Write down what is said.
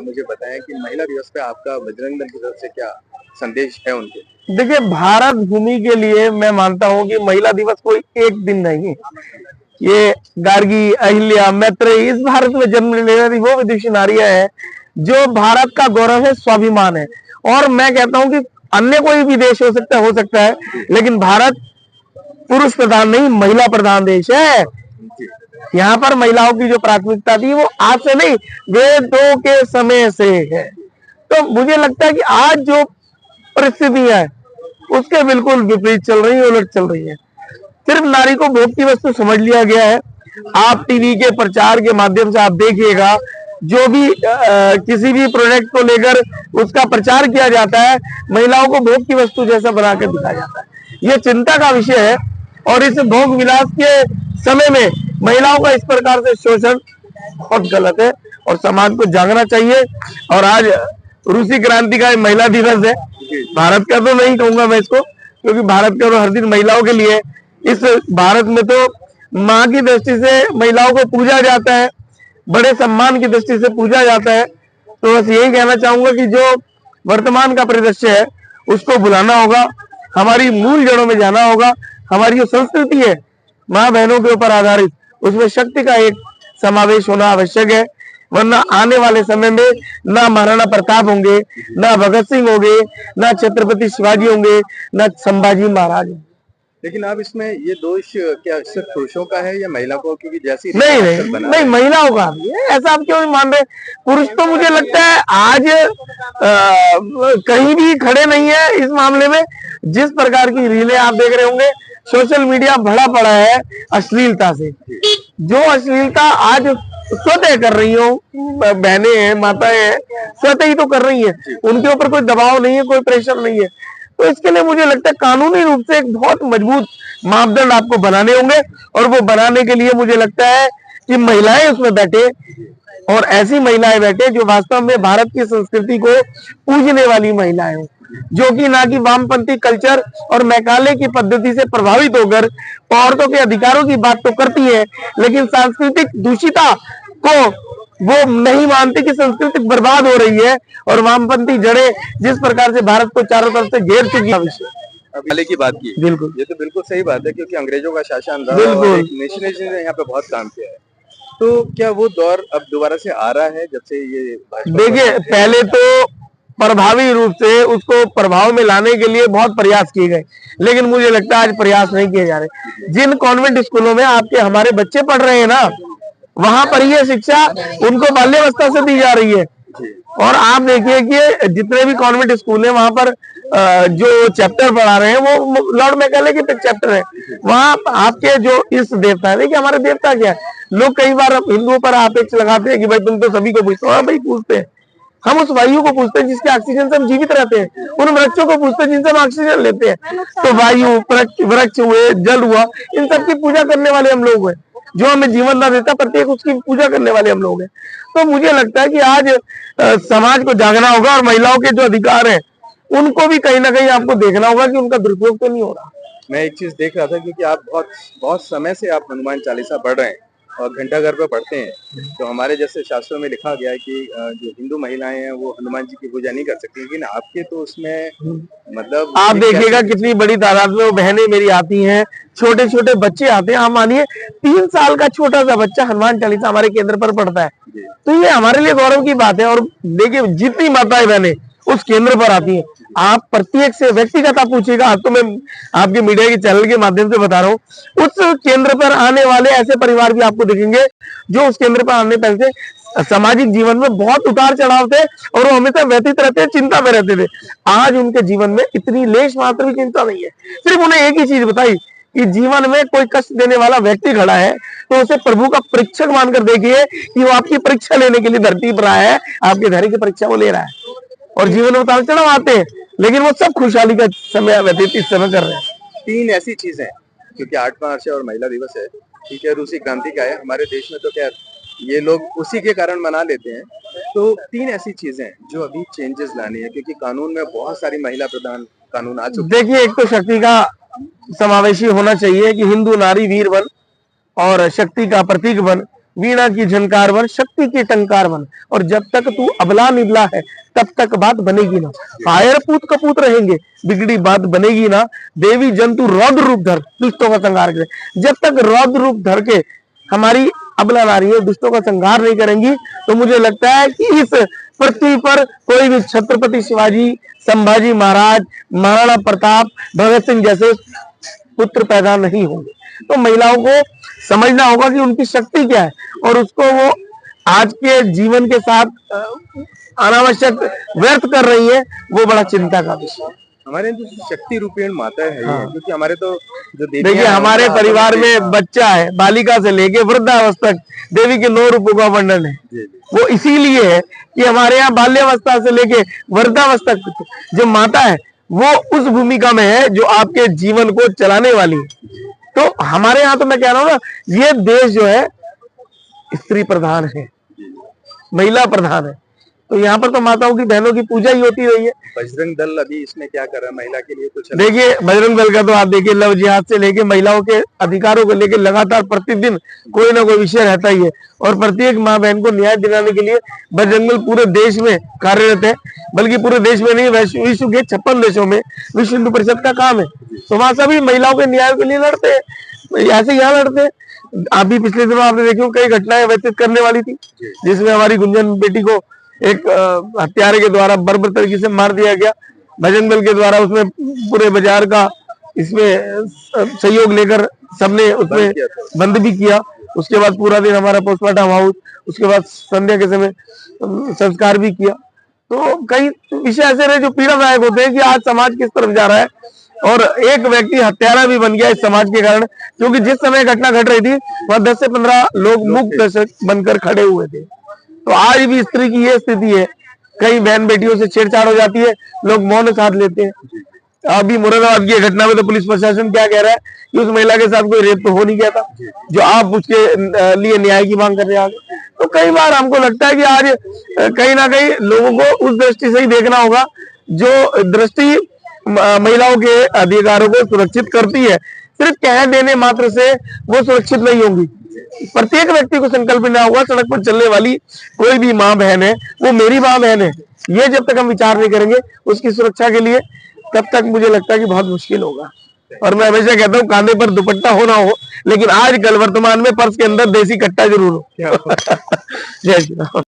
मुझे बताएं कि महिला दिवस पे आपका बजरंग दल की तरफ से क्या संदेश है उनके। देखिए, भारत भूमि के लिए मैं मानता हूँ कि महिला दिवस कोई एक दिन नहीं, ये गार्गी, अहिल्या, मैत्रेयी इस भारत में जन्म लेने वाली वो विदुषी नारियां हैं जो भारत का गौरव है, स्वाभिमान है। और मैं कहता हूँ कि अन्य कोई भी देश हो सकता है, लेकिन भारत पुरुष प्रधान नहीं, महिला प्रधान देश है। यहाँ पर महिलाओं की जो प्राथमिकता थी वो आज से नहीं, वेदों के समय से है। तो मुझे लगता है कि आज जो परिस्थितियां है उसके बिल्कुल विपरीत चल रही है, उलट चल रही है। सिर्फ नारी को भोग की वस्तु समझ लिया गया है। आप टीवी के प्रचार के माध्यम से आप देखिएगा, जो भी किसी भी प्रोडक्ट को लेकर उसका प्रचार किया जाता है, महिलाओं को भोग की वस्तु जैसा बनाकर दिखाया जाता है। ये चिंता का विषय है। और इस भोग विलास के समय में महिलाओं का इस प्रकार से शोषण बहुत गलत है और समाज को जागना चाहिए। और आज रूसी क्रांति का महिला दिवस है। भारत का तो नहीं कहूंगा मैं इसको, क्योंकि भारत का तो हर दिन महिलाओं के लिए। इस भारत में तो माँ की दृष्टि से महिलाओं को पूजा जाता है, बड़े सम्मान की दृष्टि से पूजा जाता है। तो बस यही कहना चाहूंगा कि जो वर्तमान का परिदृश्य है उसको भुलाना होगा, हमारी मूल जड़ों में जाना होगा। हमारी जो संस्कृति है माँ बहनों के ऊपर आधारित, उसमें शक्ति का एक समावेश होना आवश्यक है। वरना आने वाले समय में ना महाराणा प्रताप होंगे, ना भगत सिंह होंगे, ना छत्रपति शिवाजी होंगे, ना संभाजी महाराज। लेकिन आप इसमें ये दोष क्या सिर्फ पुरुषों का है या महिला को, क्योंकि जैसी नहीं, महिलाओं का भी है। ऐसा आप क्यों मान रहे? पुरुष तो मुझे लगता है आज कहीं भी खड़े नहीं है इस मामले में। जिस प्रकार की रीलें आप देख रहे होंगे, सोशल मीडिया भरा पड़ा है अश्लीलता से। जो अश्लीलता आज स्वतः कर रही हो बहनें हैं, माताएं हैं, स्वतः ही तो कर रही है। उनके ऊपर कोई दबाव नहीं है, कोई प्रेशर नहीं है। तो इसके लिए मुझे लगता है कानूनी रूप से एक बहुत मजबूत मापदंड आपको बनाने होंगे। और वो बनाने के लिए मुझे लगता है कि महिलाएं उसमें बैठे, और ऐसी महिलाएं बैठे जो वास्तव में भारत की संस्कृति को पूजने वाली महिलाएं हो, जो कि ना कि वामपंथी कल्चर और मैकाले की पद्धति से प्रभावित होकर औरतों के अधिकारों की बात तो करती है, लेकिन सांस्कृतिक दूषिता को वो नहीं मानती कि संस्कृति बर्बाद हो रही है और वामपंथी जड़ें जिस प्रकार से भारत को चारों तरफ से घेर चुकी है। पहले की बात की, बिल्कुल, ये तो बिल्कुल सही बात है, क्योंकि अंग्रेजों का शासन रहा बिल्कुल और नेशनलिज्म ने यहाँ पे बहुत काम किया है। तो क्या वो दौर अब दोबारा से आ रहा है जब से ये? देखिए, पहले तो प्रभावी रूप से उसको प्रभाव में लाने के लिए बहुत प्रयास किए गए, लेकिन मुझे लगता है आज प्रयास नहीं किए जा रहे। जिन कॉन्वेंट स्कूलों में आपके हमारे बच्चे पढ़ रहे हैं ना, वहां पर ये शिक्षा उनको बाल्यावस्था से दी जा रही है। और आप देखिए कि जितने भी कॉन्वेंट स्कूल है वहां पर जो चैप्टर पढ़ा रहे हैं वो लॉर्ड मैकाले के चैप्टर है। वहां आपके जो इस देवता है, देखिए हमारे देवता क्या है, लोग कई बार हिंदुओं पर आपेक्ष लगाते हैं कि भाई तुम तो सभी को पूछते हो। हाँ भाई, पूछते हैं। हम उस वायु को पूछते हैं जिसके ऑक्सीजन से हम जीवित रहते हैं, उन वृक्षों को पूछते हैं जिनसे हम ऑक्सीजन लेते हैं। तो वायु, वृक्ष हुए, जल हुआ, इन सबकी पूजा करने वाले हम लोग हैं। जो हमें जीवन ना देता, प्रत्येक उसकी पूजा करने वाले हम लोग हैं। तो मुझे लगता है कि आज समाज को जागना होगा और महिलाओं के जो अधिकार हैं उनको भी कहीं ना कहीं आपको देखना होगा कि उनका दुरुपयोग तो नहीं हो रहा। मैं एक चीज देख रहा था, क्योंकि आप बहुत समय से आप हनुमान चालीसा पढ़ रहे हैं और घंटा घर पे पढ़ते हैं। तो हमारे जैसे शास्त्रों में लिखा गया है कि जो हिंदू महिलाएं हैं वो हनुमान जी की पूजा नहीं कर सकती, लेकिन आपके तो उसमें मतलब आप देखिएगा कितनी बड़ी तादाद में वो बहनें मेरी आती हैं, छोटे छोटे बच्चे आते हैं। आप मानिए 3 साल का छोटा सा बच्चा हनुमान चालीसा हमारे केंद्र पर पढ़ता है। तो ये हमारे लिए गौरव की बात है। और देखिए, जितनी माताएं बहनें उस केंद्र पर आती हैं, आप प्रत्येक से व्यक्तिगत आप पूछिएगा। आज तो मैं आपके मीडिया के चैनल के माध्यम से बता रहा हूँ, उस केंद्र पर आने वाले ऐसे परिवार भी आपको दिखेंगे जो उस केंद्र पर आने पहले सामाजिक जीवन में बहुत उतार चढ़ाव थे और वो हमेशा व्यतीत रहते, चिंता में रहते थे। आज उनके जीवन में इतनी लेश मात्र भी चिंता नहीं है। सिर्फ उन्हें एक ही चीज बताई कि जीवन में कोई कष्ट देने वाला व्यक्ति खड़ा है तो उसे प्रभु का परीक्षक मानकर देखिए कि वो आपकी परीक्षा लेने के लिए धरती पर आया है, आपके धैर्य की परीक्षा वो ले रहा है। और जीवन में उतार चढ़ाव आते हैं, लेकिन वो सब खुशहाली का समय व्यतीत इस समय कर रहे हैं। 3 ऐसी चीजें, क्योंकि 8 मार्च है और महिला दिवस है, ठीक है, रूसी क्रांति का है हमारे देश में, तो क्या ये लोग उसी के कारण मना लेते हैं। तो 3 ऐसी चीजें जो अभी चेंजेस लानी है, क्योंकि कानून में बहुत सारी महिला प्रधान कानून आ चुके। देखिए, एक तो शक्ति का समावेशी होना चाहिए कि हिंदू नारी वीर बन और शक्ति का प्रतीक बन। वीणा की झनकार बन, शक्ति की टंकार बन, और जब तक तू अबला निबला है तब तक बात बनेगी ना। कायर पूत कपूत रहेंगे, बिगड़ी बात बनेगी ना। देवी जंतु रौद्र रूप धर, दुष्टों का संहार करे। जब तक रौद्र रूप धर के हमारी अबला नारी है दुष्टों का संहार नहीं करेंगी, तो मुझे लगता है कि इस पृथ्वी पर कोई भी छत्रपति शिवाजी, संभाजी महाराज, महाराणा प्रताप, भगत सिंह जैसे पुत्र पैदा नहीं होंगे। तो महिलाओं को समझना होगा कि उनकी शक्ति क्या है, और उसको वो आज के जीवन के साथ अनावश्यक व्यर्थ कर रही है, वो बड़ा चिंता का विषय है। हमारे जो शक्ति रूपेण माता है, हाँ। क्योंकि हमारे तो जो देखिए हमारे परिवार में बच्चा है, बालिका से लेके वृद्धावस्था तक देवी के 9 रूपों का वर्णन है। वो इसीलिए है कि हमारे यहाँ बाल्यावस्था से लेके वृद्धावस्था तक जो माता है वो उस भूमिका में है जो आपके जीवन को चलाने वाली है। तो हमारे यहाँ तो मैं कह रहा हूँ ना, ये देश जो है स्त्री प्रधान है, महिला प्रधान है। तो यहाँ पर तो माताओं की, बहनों की पूजा ही होती रही है। बजरंग दल अभी इसमें क्या कर रहा है महिला के लिए कुछ? देखिए बजरंग दल का तो आप देखिए लव जिहाद से लेके महिलाओं के अधिकारों को लेके लगातार प्रतिदिन कोई ना कोई विषय रहता ही है, और प्रत्येक माँ बहन को न्याय दिलाने के लिए बजरंग दल पूरे देश में कार्यरत है। बल्कि पूरे देश में नहीं, विश्व के 56 देशों में विश्व हिंदू परिषद का काम है। तो वहां सभी महिलाओं के न्याय के लिए लड़ते हैं, ऐसे यहाँ लड़ते हैं। अभी पिछले दिनों आपने देखी कई घटनाएं व्यतीत करने वाली थी, जिसमें हमारी गुंजन बेटी को एक हत्यारे के द्वारा बर्बर तरीके से मार दिया गया। बजरंग दल के द्वारा उसमें पूरे बाजार का इसमें सहयोग लेकर सबने उसमें बंद भी किया। उसके बाद पूरा दिन हमारा पोस्टमार्टम हाउस, उसके बाद संध्या के समय संस्कार भी किया। तो कई विषय ऐसे रहे जो पीड़ादायक होते हैं कि आज समाज किस तरफ जा रहा है, और एक व्यक्ति हत्यारा भी बन गया इस समाज के कारण, क्योंकि जिस समय घटना घट रही थी वह 10 से 15 लोग मूक दर्शक बनकर खड़े हुए थे। तो आज भी स्त्री की ये स्थिति है, कई बहन बेटियों से छेड़छाड़ हो जाती है, लोग मौन साध लेते हैं। अभी मुरादाबाद की घटना में तो पुलिस प्रशासन क्या कह रहा है कि उस महिला के साथ कोई रेप तो हो नहीं गया था, जो आप उसके लिए न्याय की मांग कर रहे हैं। तो कई बार हमको लगता है कि आज कहीं ना कहीं लोगों को उस दृष्टि से ही देखना होगा, जो दृष्टि महिलाओं के अधिकारों को सुरक्षित करती है। सिर्फ कह देने मात्र से वो सुरक्षित नहीं होंगी। प्रत्येक व्यक्ति को संकल्प लेना होगा, सड़क पर चलने वाली कोई भी माँ बहन है वो मेरी माँ बहन है, ये जब तक हम विचार नहीं करेंगे उसकी सुरक्षा के लिए, तब तक मुझे लगता है कि बहुत मुश्किल होगा। और मैं हमेशा कहता हूँ कांधे पर दुपट्टा हो ना हो, लेकिन आजकल वर्तमान में पर्स के अंदर देसी कट्टा जरूर हो। जय श्री राम।